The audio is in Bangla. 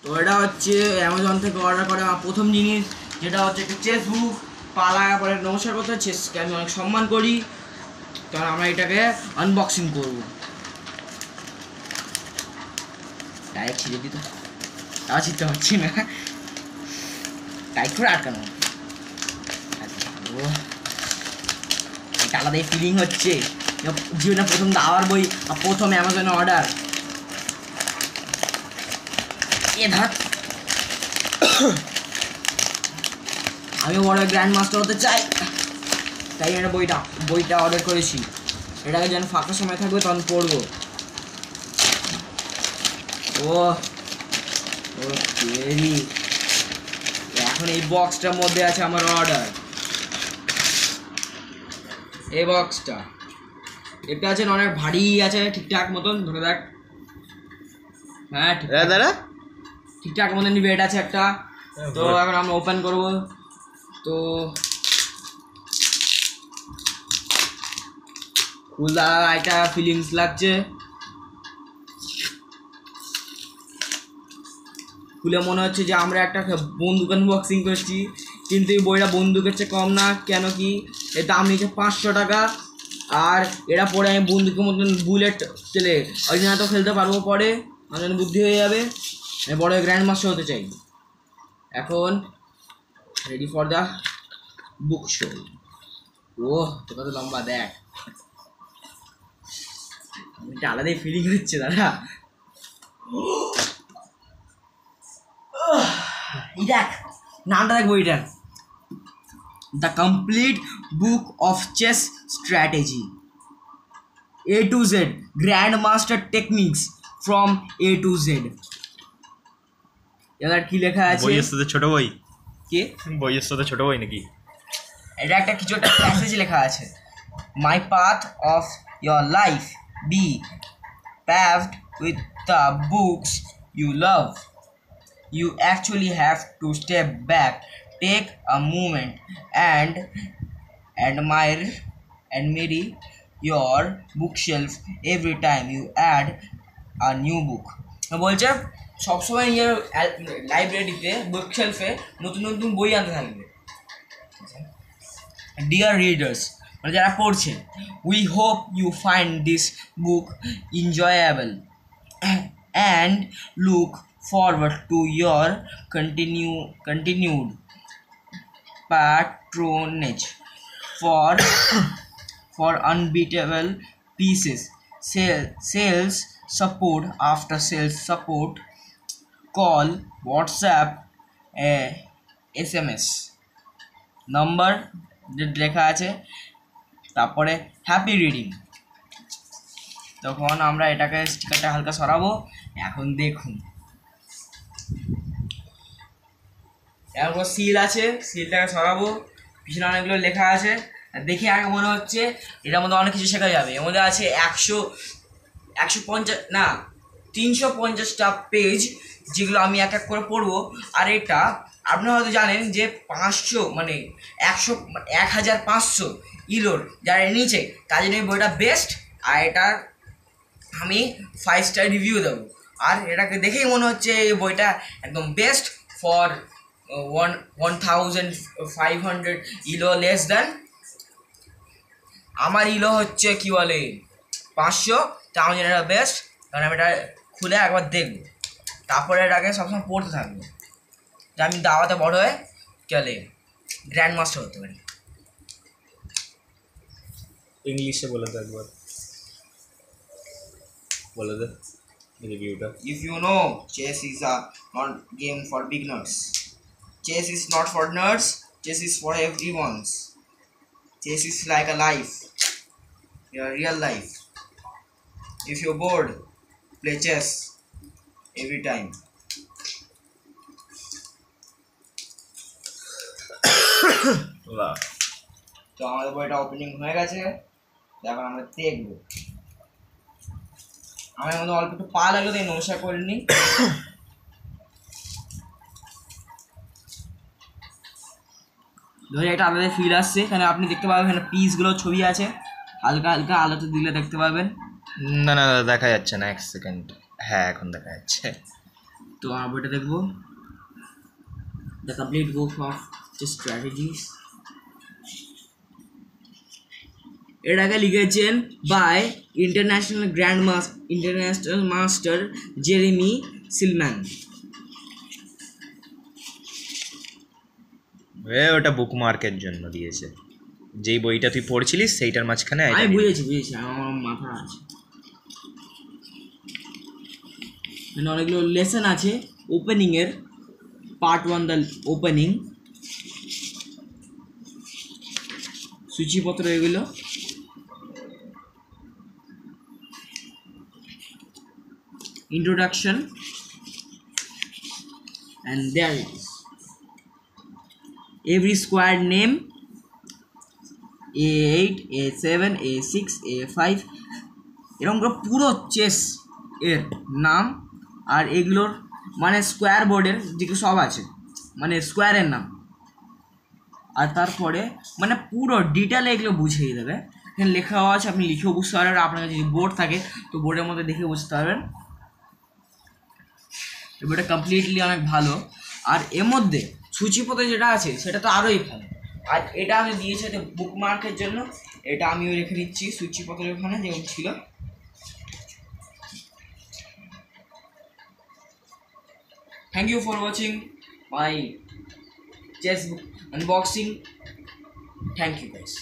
তো এটা হচ্ছে অ্যামাজন থেকে অর্ডার করা প্রথম জিনিস, যেটা হচ্ছে একটা চেস বুক। পা লাগা পরে নমস্কার করতে হয়, চেসকে আমি অনেক সম্মান করি, কারণ আমরা এটাকে আনবক্সিং করবো। ডাইরেক্ট ছিঁড়ে দিত, তাও ছিঁড়তে পারছি না, টাইট করে আটকানো। এটা আলাদাই ফিলিং হচ্ছে, জীবনে প্রথম দাওয়ার বই আর প্রথম অ্যামাজনে অর্ডার। এ ধার আমি বড় গ্র্যান্ড মাস্টার হতে চাই, তাই আমি বইটা অর্ডার করেছি। এটাকে যেন ফাঁকা সময় থাকবে তখন পড়বো। ও এখন এই বক্সটার মধ্যে আছে আমার অর্ডার। এই বক্সটা এটা আছে অনেক ভারী আছে, ঠিকঠাক মতন ধরে দেখ। হ্যাঁ ঠিকঠাক মতন ওয়েট আছে একটা। তো এখন আমরা ওপেন করব। তো খুলদা একটা ফিলিংস লাগছে, খুলে মনে হচ্ছে যে আমরা একটা বন্দুক আনবক্সিং করছি, কিন্তু এই বইটা বন্দুকের চেয়ে কম না। কেন কি এর দাম নিয়েছে 500 টাকা, আর এরা পরে আমি বন্দুকের মতন বুলেট চলে ওই জন্য তো খেলতে পারবো, পরে আমার বুদ্ধি হয়ে যাবে। আমি বড় গ্র্যান্ড মাস্টার হতে চাই। এখন ready for the book show. ও তো কত লম্বা দেখ, এটা আলাদাই ফিলিং হচ্ছে দাদা। দেখ নামটা দেখ বইটার, the complete book of chess strategy A to Z, grand master techniques from A to Z। এবার কি লেখা আছে? বইয়ের সাথে ছোট বই? কে বইয়ের সাথে ছোট বই নাকি? এটা একটা কিছু একটা প্যাসেজ লেখা আছে। My path of your life be paved with the books you love. You actually have to step back, take a moment, and admire your bookshelf every time you add a new book. বলছে সবসময় নিজের লাইব্রেরিতে বুকশেলফে নতুন নতুন বই আনতে থাকবে। ডিয়ার রিডার্স, মানে যারা পড়ছে, we hope you find this book enjoyable and look forward to your continued patronage for unbeatable pieces, sales support, after sales support, call, WhatsApp, SMS number লেখা আছে। তারপরে হ্যাপি রিডিং। তখন আমরা এটাকে স্টিকারটা হালকা সরাবো। এখন দেখুন এরকম সিল আছে, সিলটাকে সরাবো, পিছনে অনেকগুলো লেখা আছে। দেখে আগে মনে হচ্ছে এটার মধ্যে অনেক কিছু শেখা যাবে। এর মধ্যে আছে 350টা পেজ, যেগুলো আমি এক এক করে পড়বো। আর এটা আপনারা হয়তো জানেন যে 500 মানে 1500 ইলোর যারা নিচে, তার জন্য এই বইটা বেস্ট। আর এটার আমি 5 স্টার রিভিউ দেবো। আর এটাকে দেখেই মনে হচ্ছে এই বইটা একদম best for 1500 Elo less than. আমার ইলো হচ্ছে কি বলে 500, তা আমার জন্য এটা বেস্ট, কারণ আমি এটা খুলে একবার দেখবো, তারপরে এটাকে সবসময় পড়তে থাকবো, যে আমি দাওয়াতে বড় হয়ে চলে গ্র্যান্ড মাস্টার হতে পারি। ইংলিশে বলে দে একবার, বলে দে রিভিউটা। If you know, chess is a not game for beginners. Chess is not for nerds. Chess is for everyone. Chess is like a life, your real life. If you're bored, play chess every time. তো আমাদের বইটা ওপেনিং হয়ে গেছে, এখন আমরা দেখবো। আমার মধ্যে অল্প একটু পা লাগলো, তাই নমস্কার করিনি। ধরে একটা আলাদা ফিল আসছে। এখানে আপনি দেখতে পাবেন, এখানে পিসগুলো ছবি আছে, হালকা হালকা আলোতে দিলে দেখতে পাবেন। না না দেখা যাচ্ছে না, এক সেকেন্ড। হ্যাঁ এখন দেখা যাচ্ছে। তো আমরা বইটা দেখবো, the complete book of chess strategies. এটাকে লিখেছেন by international master Jeremy Silman. ওটা বুকমার্কের জন্য দিয়েছে, যেই বইটা তুই পড়ছিলিস সেইটার মাঝখানে আমি বুঝেছি আমার মাথা আছে। মানে অনেকগুলো লেসন আছে ওপেনিংয়ের, পার্ট 1 দ্য ওপেনিং, সূচিপত্র এগুলো। Introduction, and there it is. Every square name, A8, A7, A6, A5, এরকম করে পুরো চেস এর নাম, আর এগুলোর মানে স্কোয়ার বোর্ডের যেগুলো সব আছে, মানে স্কোয়ারের নাম, আর তারপরে মানে পুরো ডিটেলে এগুলো বুঝিয়ে দেবে। এখানে লেখা আছে, আপনি লিখেও বুঝতে পারবেন। আপনার যদি বোর্ড থাকে তো বোর্ডের মধ্যে দেখে বুঝতে পারবেন। বইটা কমপ্লিটলি অনেক ভালো, আর এর মধ্যে সূচিপত্র যেটা আছে সেটা তো আরোই ভালো। আর এটা আমি দিয়েছি বুকমার্কের জন্য, এটা আমিও রেখে দিচ্ছি সূচিপত্রের ওখানে যেমন ছিল। Thank you for watching my chess book unboxing. Thank you guys.